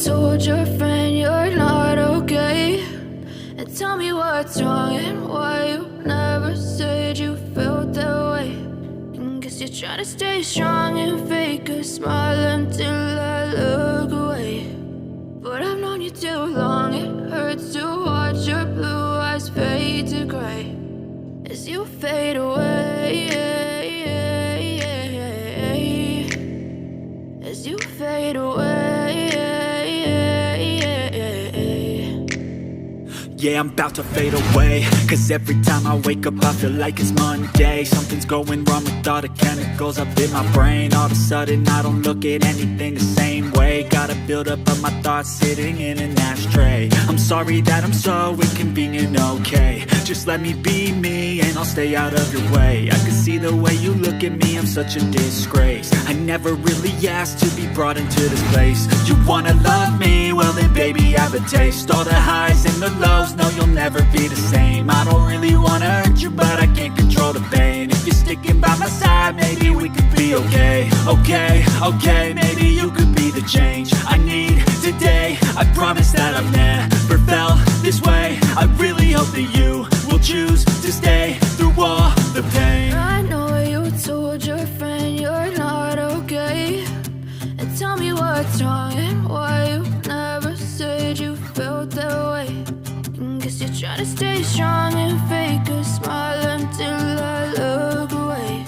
told your friend you're not okay, and tell me what's wrong and why you never said you felt that way. And guess you're trying to stay strong and fake a smile until I look away. But I've known you too long, it hurts to watch your blue eyes fade to gray as you fade away, as you fade away. Yeah, I'm about to fade away, cause every time I wake up I feel like it's Monday. Something's going wrong with all the chemicals up in my brain. All of a sudden I don't look at anything the same way. Gotta build up of my thoughts sitting in an ashtray. I'm sorry that I'm so inconvenient, okay. Just let me be me and I'll stay out of your way. I can see the way you look at me, I'm such a disgrace. I never really asked to be brought into this place. You wanna love me? Well then baby have a taste. All the highs and the lows, no you'll never be the same. I don't really wanna hurt you but I can't control the pain. If you're sticking by my side maybe we could be okay. Okay, maybe you could be the change I need today. I promise that I've never felt this way. I really hope that you will choose to stay through all the pain. I know you told your friend you're not okay, and tell me what's wrong and why you never said you felt that way. And guess you're trying to stay strong and fake a smile until I look away.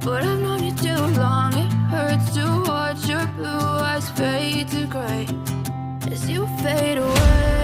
But I've known you too long, it hurts to watch your blue eyes fade to gray as you fade away.